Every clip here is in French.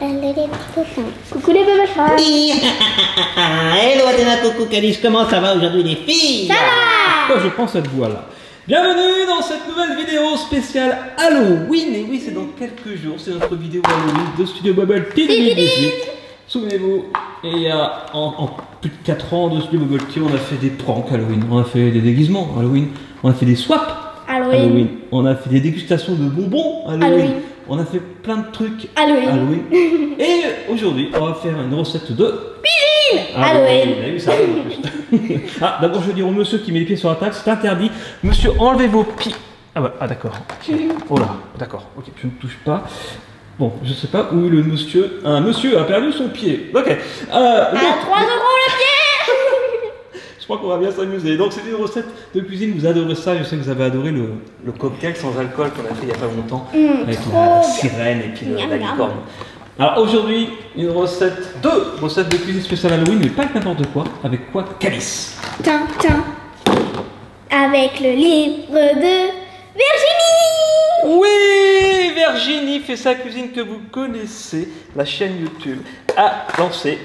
Hello les petits copains. Coucou les bébés chats. Hello Athéna, coucou Calice, comment ça va aujourd'hui les filles? Ça va. Pourquoi je prends cette voix-là? Bienvenue dans cette nouvelle vidéo spéciale Halloween. Et oui, c'est dans quelques jours, c'est notre vidéo Halloween de Studio Bubble Tea 2018. Souvenez-vous, il y a en plus de 4 ans de Studio Bubble Tea, on a fait des pranks Halloween, on a fait des déguisements Halloween, on a fait des swaps Halloween, on a fait des dégustations de bonbons Halloween. On a fait plein de trucs Halloween. Et aujourd'hui, on va faire une recette de cuisine Halloween. Vous avez vu ça en plus. Ah, d'abord, je veux dire au monsieur qui met les pieds sur la table, c'est interdit. Monsieur, enlevez vos pieds. Ah bah, ah d'accord. Oh là, d'accord. Ok, je ne touche pas. Bon, je sais pas où le monsieur. Un monsieur a perdu son pied. Ok. À 3 € le pied. Je crois qu'on va bien s'amuser. Donc c'est une recette de cuisine, vous adorez ça. Je sais que vous avez adoré le cocktail sans alcool qu'on a fait il n'y a pas longtemps. Avec la sirène et puis la licorne. Alors aujourd'hui, une recette, deux recettes de cuisine spéciale Halloween, mais pas avec n'importe quoi. Avec quoi, Calice? Tiens. Avec le livre de Virginie. Oui, Virginie fait sa cuisine que vous connaissez. La chaîne YouTube a lancé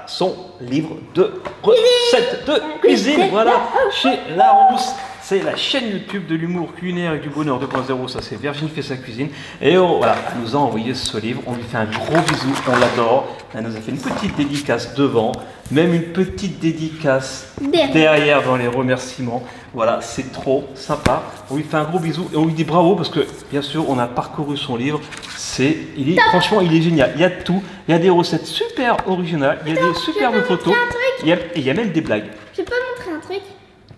son livre de recettes de cuisine. Voilà, chez Larousse. C'est la chaîne YouTube de l'humour culinaire et du bonheur 2.0. Ça, c'est Virginie fait sa cuisine. Et voilà, elle nous a envoyé ce livre. On lui fait un gros bisou, on l'adore. Elle nous a fait une petite dédicace devant, même une petite dédicace derrière dans les remerciements. Voilà, c'est trop sympa. On lui fait un gros bisou et on lui dit bravo parce que, bien sûr, on a parcouru son livre. Franchement, il est génial. Il y a tout. Il y a des recettes super originales. Il y a des superbes photos. Et il y a même des blagues. Je peux montrer un truc?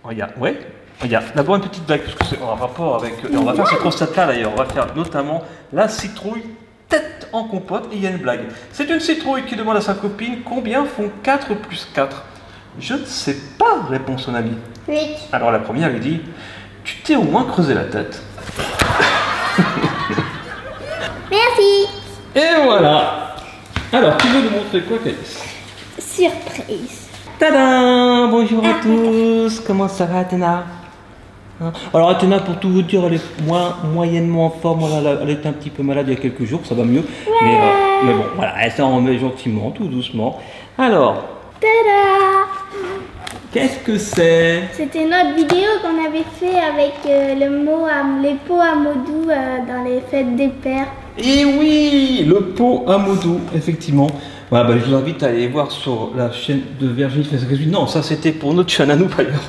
Regarde, ouais. Regarde, d'abord une petite blague, parce que c'est en rapport avec... On va faire cette recette-là d'ailleurs, on va faire notamment la citrouille tête en compote, et il y a une blague. C'est une citrouille qui demande à sa copine combien font 4 plus 4. Je ne sais pas, répond son ami. 8. Alors la première lui dit, tu t'es au moins creusé la tête. Merci. Et voilà. Alors, tu veux nous montrer quoi, Calice? Surprise. Tadam! Bonjour à tous, comment ça va Athéna? Alors Athéna, pour tout vous dire, elle est moyennement en forme, elle était un petit peu malade il y a quelques jours, ça va mieux. Mais bon, voilà, elle s'en remet gentiment, tout doucement. Alors, Tada! qu'est-ce que c'est? C'était notre vidéo qu'on avait fait avec les pots à mots doux dans les fêtes des pères. Et oui, le pot à mots doux, effectivement. Voilà, bah, je vous invite à aller voir sur la chaîne de Virginie fait sa cuisine. Non, ça c'était pour notre chaîne à nous, d'ailleurs.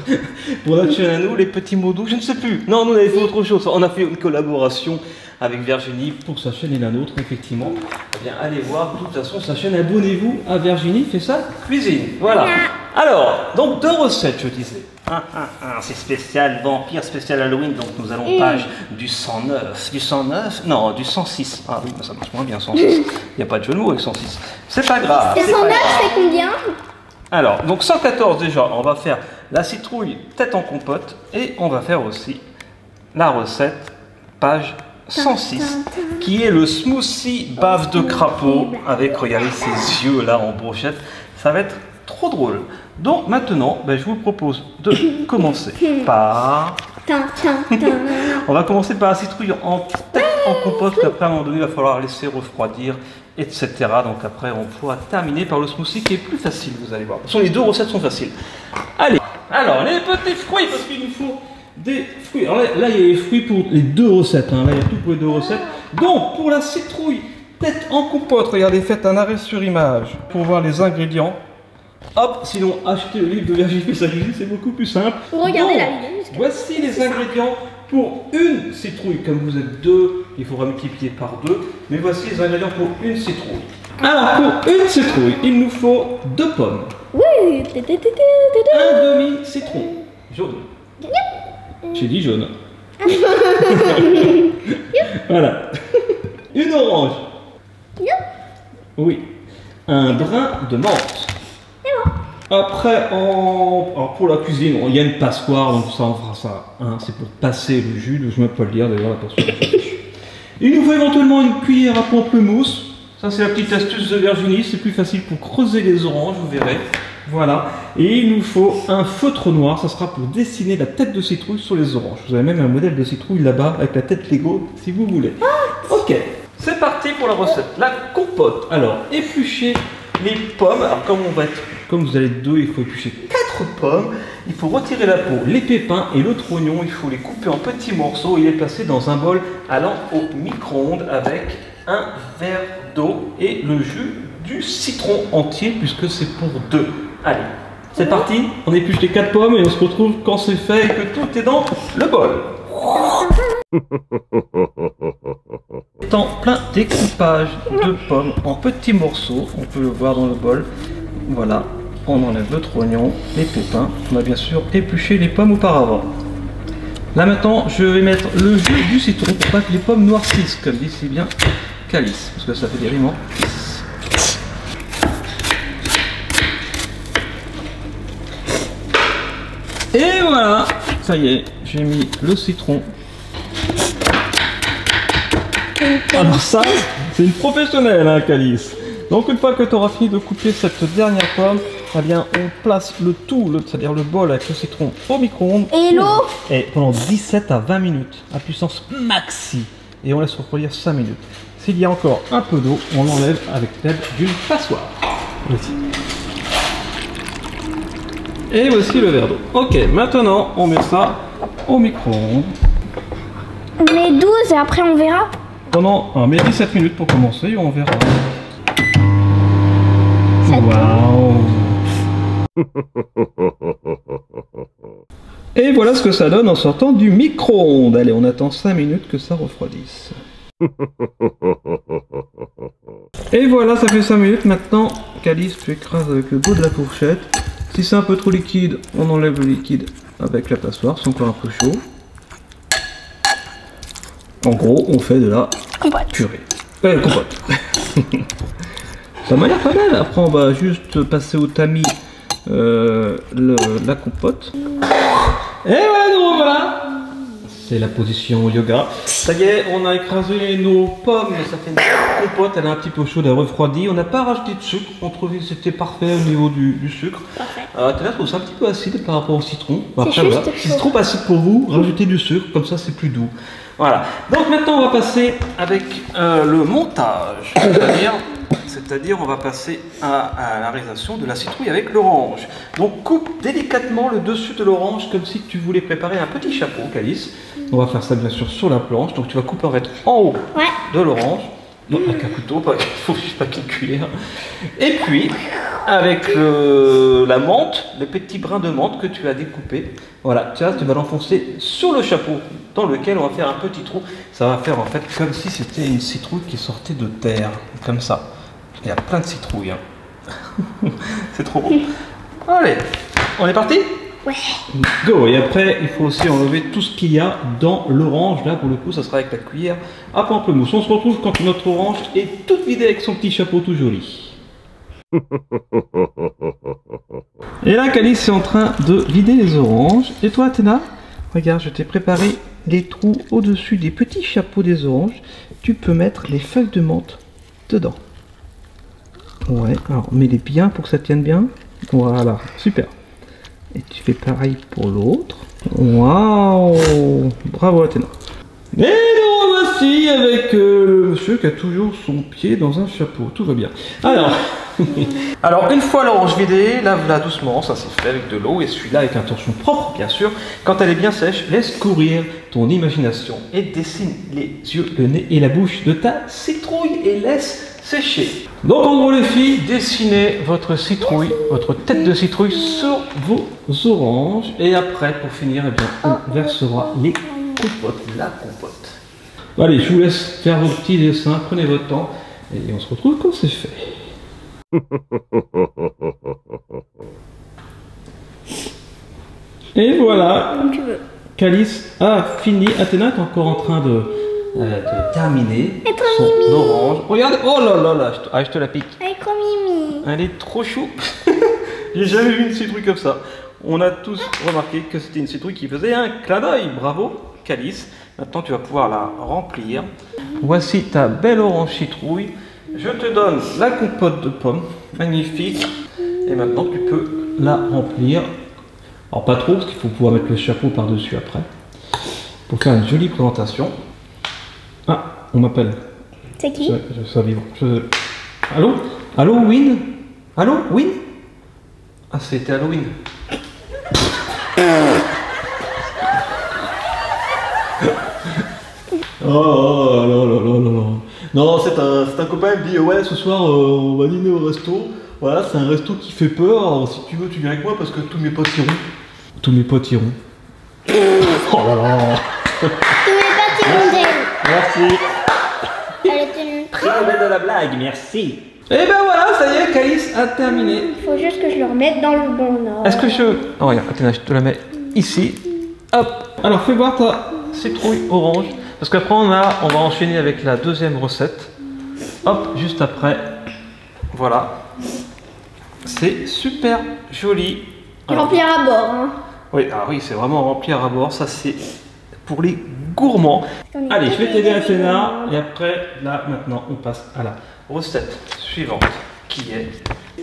Pour notre chaîne à nous, les petits mots doux, je ne sais plus. Non, nous on avait fait autre chose. On a fait une collaboration avec Virginie pour sa chaîne et la nôtre, effectivement. Eh bien, allez voir, de toute façon, sa chaîne. Abonnez-vous à Virginie fait sa cuisine. Voilà. Alors, donc deux recettes, je disais. C'est spécial vampire, spécial Halloween, donc nous allons page du 109. Du 109? Non, du 106. Ah oui, bah ça marche moins bien, 106. Il n'y a pas de jeu de mots avec 106. C'est pas grave. Et 109, c'est combien? Alors, donc 114 déjà, on va faire la citrouille tête en compote et on va faire aussi la recette, page 106, qui est le smoothie bave de crapaud avec, regardez ses yeux là en brochette. Ça va être trop drôle. Donc maintenant, je vous propose de commencer par... On va commencer par la citrouille en tête en compote, qu'après à un moment donné, il va falloir laisser refroidir, etc. Donc après, on pourra terminer par le smoothie qui est plus facile, vous allez voir. De toute façon, les deux recettes sont faciles. Allez, alors les petits fruits, parce qu'il nous faut des fruits. Alors là, il y a les fruits pour les deux recettes. Là, il y a tout pour les deux recettes. Donc, pour la citrouille tête en compote, regardez, faites un arrêt sur image pour voir les ingrédients. Hop, sinon achetez le livre de Virginie fait sa cuisine, c'est beaucoup plus simple. Regardez la vidéo. Voici les ingrédients pour une citrouille. Comme vous êtes deux, il faudra multiplier par 2. Mais voici les ingrédients pour une citrouille. Alors pour une citrouille, il nous faut 2 pommes. Oui. Un demi-citron. Jaune. J'ai dit jaune. Voilà. Une orange. Oui. Un brin de menthe. Après, alors pour la cuisine, il y a une passoire, donc ça on fera ça. C'est pour passer le jus, je ne vais pas le lire d'ailleurs, la passoire. Il nous faut éventuellement une cuillère à pamplemousse. Ça c'est la petite astuce de Virginie, c'est plus facile pour creuser les oranges, vous verrez. Voilà. Et il nous faut un feutre noir, ça sera pour dessiner la tête de citrouille sur les oranges. Vous avez même un modèle de citrouille là-bas avec la tête Lego si vous voulez. Ok. C'est parti pour la recette. La compote. Alors, éplucher les pommes. Alors, comme vous allez être deux, il faut éplucher 4 pommes. Il faut retirer la peau, les pépins et l'autre oignon. Il faut les couper en petits morceaux et les placer dans un bol allant au micro-ondes avec un verre d'eau et le jus du citron entier puisque c'est pour 2. Allez, c'est parti. On épluche les 4 pommes et on se retrouve quand c'est fait et que tout est dans le bol. Étant plein découpage de pommes en petits morceaux, on peut le voir dans le bol. Voilà, on enlève l'autre oignon, les pépins. On a bien sûr épluché les pommes auparavant. Là maintenant, je vais mettre le jus du citron pour pas que les pommes noircissent, comme dit si bien Calice, parce que ça fait des rimes en kiss. Et voilà, ça y est, j'ai mis le citron. Alors ça, c'est une professionnelle, hein, Calice. Donc une fois que tu auras fini de couper cette dernière pomme, eh bien on place le tout, c'est-à-dire le bol avec le citron au micro-ondes. Et l'eau? Et pendant 17 à 20 minutes, à puissance maxi. Et on laisse refroidir 5 minutes. S'il y a encore un peu d'eau, on l'enlève avec l'aide d'une passoire. Voici. Et voici le verre d'eau. Ok, maintenant on met ça au micro-ondes. On met 12 et après on verra. Pendant 17 minutes pour commencer, on verra. Waouh! Et voilà ce que ça donne en sortant du micro-ondes. Allez, on attend 5 minutes que ça refroidisse. Et voilà, ça fait 5 minutes. Maintenant, Calice, tu écrases avec le bout de la fourchette. Si c'est un peu trop liquide, on enlève le liquide avec la passoire. C'est encore un peu chaud. En gros, on fait de la purée. Compote. Ça m'a l'air pas mal. Après, on va juste passer au tamis la compote. Et voilà, nous voilà. C'est la position yoga. Ça y est, on a écrasé nos pommes. Ça fait une compote. Elle est un petit peu chaude, elle refroidit. On n'a pas rajouté de sucre. On trouvait que c'était parfait au niveau du sucre. Parfait. Tu trouves ça un petit peu acide par rapport au citron. Bon, après, voilà. Si c'est trop acide pour vous, rajoutez du sucre. Comme ça, c'est plus doux. Voilà. Donc maintenant, on va passer avec le montage. C'est-à-dire, on va passer à la réalisation de la citrouille avec l'orange. Donc, coupe délicatement le dessus de l'orange comme si tu voulais préparer un petit chapeau, Calice. On va faire ça bien sûr sur la planche. Donc, tu vas couper en fait en haut de l'orange. Non, avec un couteau, faut juste pas qu'une cuillère. Et puis, avec la menthe, les petits brins de menthe que tu as découpés, voilà, tu vas l'enfoncer sur le chapeau dans lequel on va faire un petit trou. Ça va faire en fait comme si c'était une citrouille qui sortait de terre, comme ça. Il y a plein de citrouilles. Hein. C'est trop beau. Allez, on est parti? Ouais. Go. Et après, il faut aussi enlever tout ce qu'il y a dans l'orange. Là, pour le coup, ça sera avec la cuillère à pamplemousse. On se retrouve quand notre orange est toute vidée avec son petit chapeau tout joli. Et là, Calice est en train de vider les oranges. Et toi, Athéna, regarde, je t'ai préparé les trous au-dessus des petits chapeaux des oranges. Tu peux mettre les feuilles de menthe dedans. Ouais, alors mets-les bien pour que ça tienne bien. Voilà, super. Et tu fais pareil pour l'autre. Waouh! Bravo Athéna. Et nous voici avec le monsieur qui a toujours son pied dans un chapeau. Tout va bien. Alors une fois l'orange vidée, lave-la doucement, ça c'est fait avec de l'eau. Et celui-là avec un torchon propre, bien sûr. Quand elle est bien sèche, laisse courir ton imagination et dessine les yeux, le nez et la bouche de ta citrouille et laisse sécher. Donc en gros les filles, dessinez votre citrouille, votre tête de citrouille sur vos oranges. Et après, pour finir, eh bien, on versera les compotes, la compote. Allez, je vous laisse faire vos petits dessins, prenez votre temps et on se retrouve quand c'est fait. Et voilà, Calice a fini. Athéna est encore en train de terminer son orange. Regarde, oh là là là, je te la pique. Elle est trop mimi. Elle est trop chou. J'ai jamais vu une citrouille comme ça. On a tous remarqué que c'était une citrouille qui faisait un clin d'œil. Bravo, Calice. Maintenant, tu vas pouvoir la remplir. Voici ta belle orange citrouille. Je te donne la compote de pommes. Magnifique. Et maintenant, tu peux la remplir. Alors, pas trop, parce qu'il faut pouvoir mettre le chapeau par-dessus après. Pour faire une jolie présentation. Ah, on m'appelle. C'est qui? Ça vibre. Allô? Allô, Win? Allô, Win? Ah, c'était Halloween. Oh là là là là là. Non, c'est un copain qui me dit ouais, ce soir on va dîner au resto. Voilà, c'est un resto qui fait peur. Alors, si tu veux, tu viens avec moi parce que tous mes potes iront. Tous mes potes iront. Oh là là. Tous mes potes iront. Merci. Elle était une Très belle de la blague, merci. Et ben voilà, ça y est, Calice a terminé. Il faut juste que je le remette dans le bon ordre. Est-ce que je... Oh regarde, Athéna, je te la mets ici. Hop. Alors fais voir ta citrouille orange. Parce qu'après on va enchaîner avec la deuxième recette. Hop, juste après. Voilà. C'est super joli. Remplir à bord. Hein. Oui, ah oui, c'est vraiment remplir à bord. Ça c'est pour les gourmands. Allez, je vais t'aider Athéna. Et après, là maintenant, on passe à la recette suivante. Qui est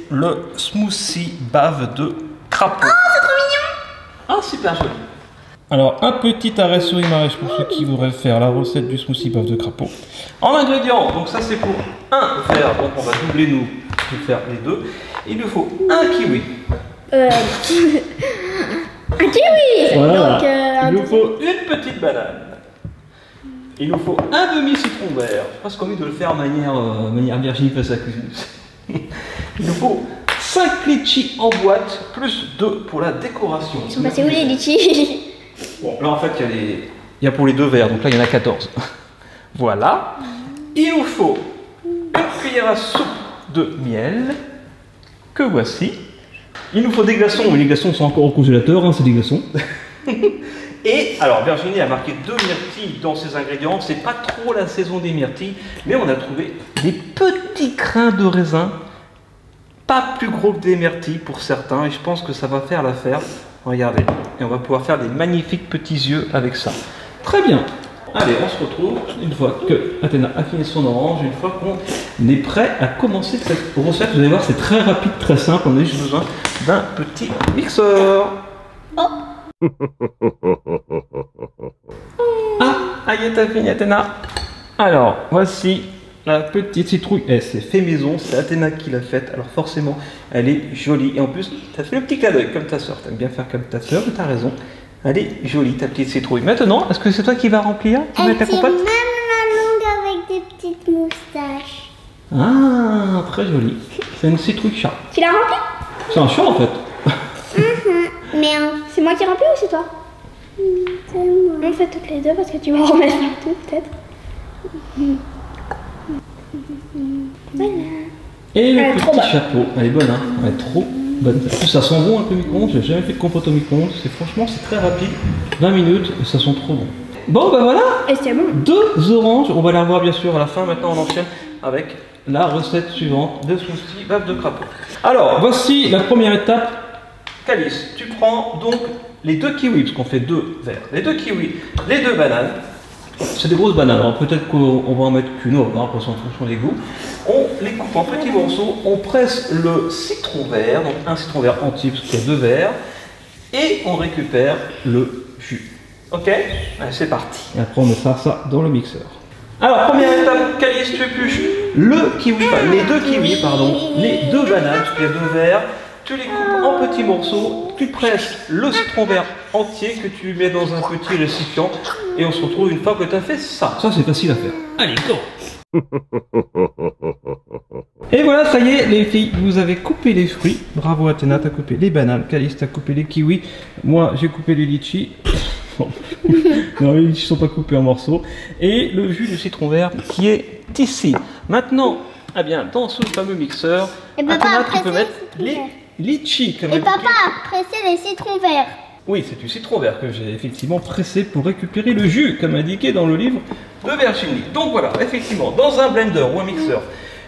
le smoothie bave de crapaud. Oh, c'est trop mignon! Ah, super joli. Alors, un petit arrêt sur image pour ceux qui voudraient faire la recette du smoothie bave de crapaud. En ingrédients, donc ça c'est pour un verre, donc on va doubler nous pour faire les deux. Il nous faut un kiwi. Un kiwi! Voilà. Donc, il nous faut une petite banane. Il nous faut un demi-citron vert. Je pense qu'on a envie de le faire manière Virginie fait sa cuisine. Il nous faut 5 litchis en boîte, plus 2 pour la décoration. Ils sont passés où les litchis? Bon, là en fait, il y a pour les deux verres, donc là il y en a 14. Voilà. Il nous faut une cuillère à soupe de miel, que voici. Il nous faut des glaçons, mais les glaçons sont encore au congélateur, hein, c'est des glaçons. Et alors, Virginie a marqué 2 myrtilles dans ses ingrédients. C'est pas trop la saison des myrtilles, mais on a trouvé des petits crins de raisin, pas plus gros que des myrtilles pour certains, et je pense que ça va faire l'affaire. Regardez, et on va pouvoir faire des magnifiques petits yeux avec ça. Très bien. Allez, on se retrouve une fois que Athéna a fini son orange, une fois qu'on est prêt à commencer cette recette. Vous allez voir, c'est très rapide, très simple. On a juste besoin d'un petit mixeur. Oh. Ah, aïe, t'as fini, Athéna. Alors, voici la petite citrouille. Eh, c'est fait maison, c'est Athéna qui l'a faite. Alors forcément, elle est jolie. Et en plus, t'as fait le petit clin d'œil comme ta soeur. T'aimes bien faire comme ta soeur, mais t'as raison. Elle est jolie, ta petite citrouille. Maintenant, est-ce que c'est toi qui vas remplir? Qui Elle met ta tire compote? même la langue avec des petites moustaches. Ah, très joli. C'est une citrouille chat. Tu l'as rempli? C'est un chat en fait. Mais c'est moi qui remplis ou c'est toi? C'est moi. On fait toutes les deux parce que tu vas en remettre partout peut-être. Voilà. Et le Elle est trop petit bonne. chapeau. Elle est bonne, hein. Elle est trop bonne. En plus, ça sent bon avec le micro-ondes. J'ai jamais fait de compote au micro-ondes. Franchement, c'est très rapide. 20 minutes et ça sent trop bon. Bon, bah voilà. Et c'est bon. 2 oranges. On va les revoir bien sûr à la fin. Maintenant, on enchaîne avec la recette suivante de smoothie bave de crapaud. Alors, voici la première étape. Calice, tu prends donc les 2 kiwis, parce qu'on fait 2 verres. Les 2 kiwis, les 2 bananes. C'est des grosses bananes, alors peut-être qu'on va en mettre qu'une, on va voir, après en fonction des goûts. On les coupe en petits morceaux, on presse le citron vert, donc un citron vert entier, parce qu'il y a 2 verres, et on récupère le jus. Ok? Allez, c'est parti. Et après on mettra ça dans le mixeur. Alors, première étape, Calice, tu épluches le kiwi, les 2 kiwis, pardon, les 2 bananes, parce qu'il y a 2 verres. Tu les coupes en petits morceaux, tu presses le citron vert entier que tu mets dans un petit récipient et on se retrouve une fois que tu as fait ça. Ça c'est facile à faire. Allez, go. Et voilà, ça y est les filles, vous avez coupé les fruits. Bravo Athéna, t'as coupé les bananes, Calice t'as coupé les kiwis, moi j'ai coupé les litchis. Bon. Non, les litchis sont pas coupés en morceaux. Et le jus de citron vert qui est ici. Maintenant, eh bien, dans ce fameux mixeur, Et papa Athéna, a tu peux pressé mettre le les citron litchis. Comme Et elle papa dit. a pressé les citrons verts. Oui, c'est du citron vert que j'ai effectivement pressé pour récupérer le jus, comme indiqué dans le livre de Virginie. Donc voilà, effectivement, dans un blender ou un mixeur,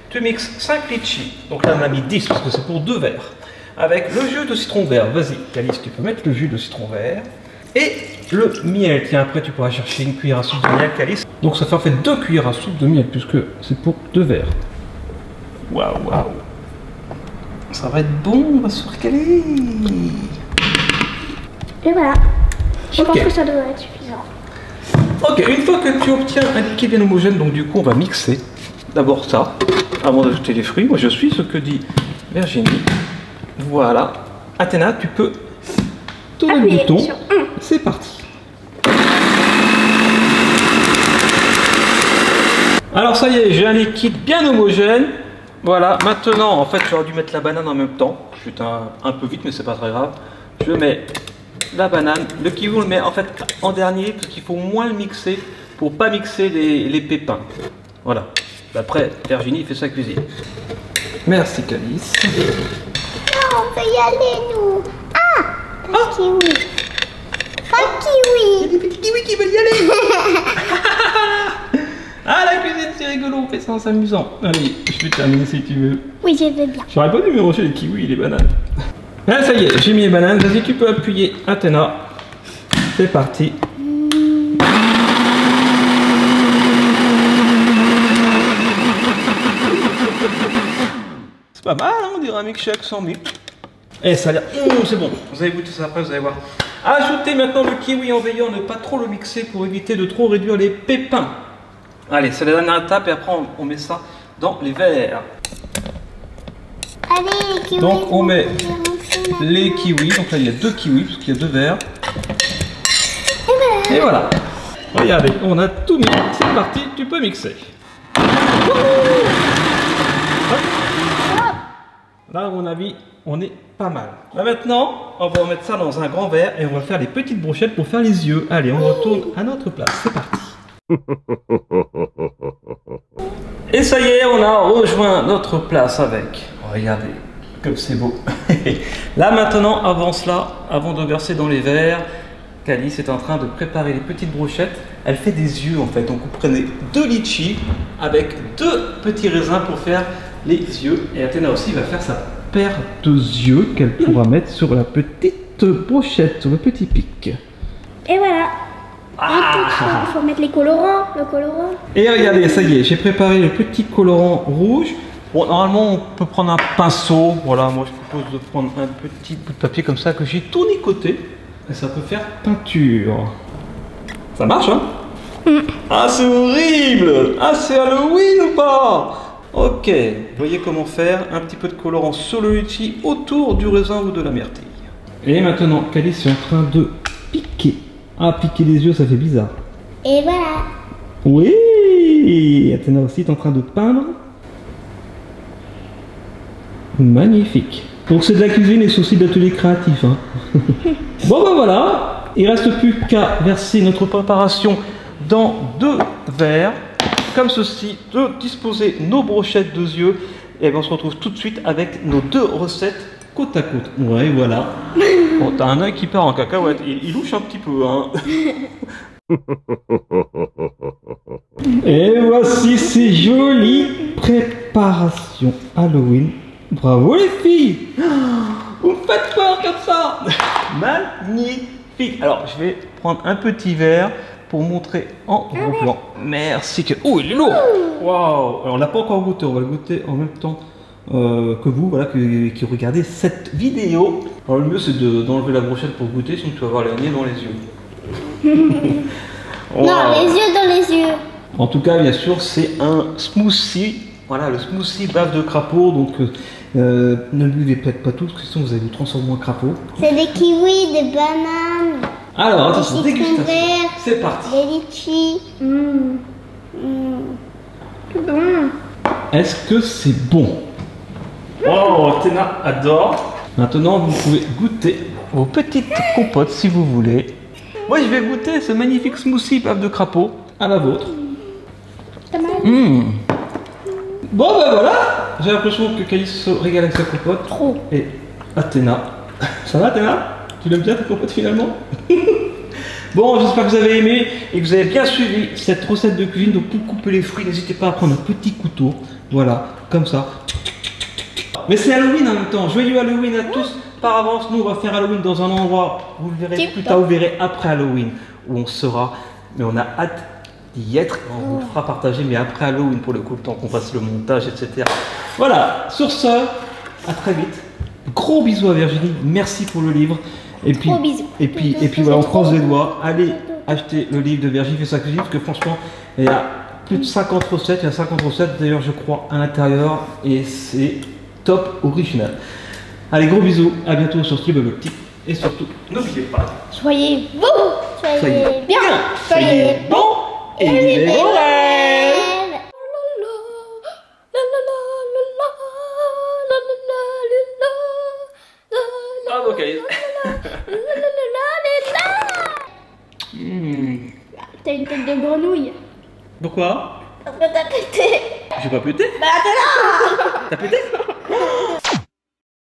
tu mixes 5 litchis. Donc là, on a mis 10 parce que c'est pour 2 verres. Avec le jus de citron vert. Vas-y, Calice, tu peux mettre le jus de citron vert. Et le miel. Tiens, après, tu pourras chercher une cuillère à soupe de miel, Calice. Donc ça fait en fait 2 cuillères à soupe de miel, puisque c'est pour 2 verres. Waouh, waouh. Ça va être bon, on va se recaler. Et voilà. Je pense Ok. que ça devrait être suffisant. Ok, une fois que tu obtiens un liquide bien homogène, donc du coup on va mixer. d'abord ça, avant d'ajouter les fruits. Moi je suis ce que dit Virginie. Voilà. Athéna, tu peux tourner le bouton. C'est parti. Alors ça y est, j'ai un liquide bien homogène. Voilà, maintenant, en fait, j'aurais dû mettre la banane en même temps. Je suis un peu vite, mais c'est pas très grave. Je mets la banane. Le kiwi, on le met en fait en dernier, parce qu'il faut moins le mixer pour pas mixer les pépins. Voilà. Après, Virginie fait sa cuisine. Merci, Calice. Non, on peut y aller, nous. Ah, pas kiwi. Pas kiwi. Il y a des petits kiwis qui veulent y aller. Ah, la cuisine, c'est rigolo, on fait ça en s'amusant. Allez, je vais terminer si tu veux. Oui, je veux bien. J'aurais pas dû mélanger les kiwis et les bananes. Ah, ça y est, j'ai mis les bananes. Vas-y, tu peux appuyer Athéna. C'est parti. C'est pas mal, hein, on dirait un milkshake sans milk. Eh, ça a l'air... c'est bon. Vous allez goûter ça après, vous allez voir. Ajoutez maintenant le kiwi en veillant à ne pas trop le mixer pour éviter de trop réduire les pépins. Allez, c'est la dernière étape et après on met ça dans les verres. Allez, les kiwis. Donc on met les kiwis. Donc là il y a 2 kiwis parce qu'il y a 2 verres. Et voilà. Regardez, on a tout mis. C'est parti, tu peux mixer. Là, à mon avis, on est pas mal. Là, maintenant, on va remettre ça dans un grand verre et on va faire les petites brochettes pour faire les yeux. Allez, on retourne à notre place. C'est parti. Et ça y est, on a rejoint notre place avec. Regardez, comme c'est beau. Là, maintenant, avant cela, avant de verser dans les verres, Calice est en train de préparer les petites brochettes. Elle fait des yeux, en fait. Donc, vous prenez 2 litchis avec 2 petits raisins pour faire les yeux. Et Athéna aussi va faire sa paire de yeux qu'elle pourra mettre sur la petite brochette, sur le petit pic. Et voilà. Il faut mettre les colorants, le colorant. Et regardez, ça y est, j'ai préparé le petit colorant rouge. Bon, normalement, on peut prendre un pinceau. Voilà, moi je propose de prendre un petit bout de papier comme ça que j'ai tournicoté. Et ça peut faire peinture. Ça marche, hein? Ah, c'est horrible! Ah, c'est Halloween ou pas? Ok, vous voyez comment faire un petit peu de colorant sur le litchi autour du raisin ou de la myrtille. Et maintenant, Calice est en train de piquer. Ah, piquer les yeux, ça fait bizarre. Et voilà. Oui, Athéna aussi est en train de peindre. Magnifique. Donc c'est de la cuisine et c'est aussi de l'atelier créatif. Hein. Bon ben voilà, il ne reste plus qu'à verser notre préparation dans 2 verres. Comme ceci, de disposer nos brochettes de yeux. Et ben on se retrouve tout de suite avec nos 2 recettes côte à côte. Ouais, voilà. Bon, t'as un œil qui part en cacahuète. Il louche un petit peu, hein. Et voici ces jolies préparations Halloween. Bravo les filles. Vous me faites peur comme ça. Magnifique. Alors, je vais prendre un petit verre pour montrer en gros plan. Merci. Oh, il est lourd. Waouh. Alors, on l'a pas encore goûté. On va le goûter en même temps que vous, voilà, qui regardez cette vidéo. Alors le mieux c'est d'enlever la brochette pour goûter, sinon tu vas avoir les nez dans les yeux. Wow. Non, les yeux dans les yeux. En tout cas, bien sûr, c'est un smoothie. Voilà, le smoothie bave de crapaud. Donc ne le buvez peut-être pas tous, parce que sinon vous allez vous transformer en crapaud. C'est des kiwis, des bananes. Alors attention, des dégustation. verts, C'est parti. des litchis. C'est bon. Est-ce que c'est bon? Oh, Athéna adore. Maintenant, vous pouvez goûter vos petites compotes si vous voulez. Moi, je vais goûter ce magnifique smoothie bave de crapaud à la vôtre. Pas mal. Bon, ben voilà. J'ai l'impression que Calice se régale avec sa compote. Trop. Et Athéna. Ça va, Athéna? Tu l'aimes bien ta compote finalement? Bon, j'espère que vous avez aimé et que vous avez bien suivi cette recette de cuisine. Donc, pour couper les fruits, n'hésitez pas à prendre un petit couteau. Voilà, comme ça. Mais c'est Halloween en même temps. Joyeux Halloween à tous par avance. Nous, on va faire Halloween dans un endroit, vous le verrez plus tard, vous verrez après Halloween, où on sera. Mais on a hâte d'y être. On vous le fera partager, mais après Halloween, pour le coup, le temps qu'on fasse le montage, etc. Voilà, sur ce, à très vite. Gros bisous à Virginie. Merci pour le livre. Et puis, Gros bisous. et puis voilà, on croise les doigts. Allez acheter le livre de Virginie fait sa cuisine, parce que franchement, il y a plus de 50 recettes, il y a 50 recettes d'ailleurs je crois à l'intérieur et c'est top original. Allez, gros bisous, à bientôt sur Steve Bubble Tea et surtout n'oubliez pas, Soyez beaux, soyez bien, soyez bons et vivez vos rêves. Ah, ok. T'as une tête de grenouille. Pourquoi? Parce que t'as pété. J'ai pas pété. Bah t'es là. T'as pété?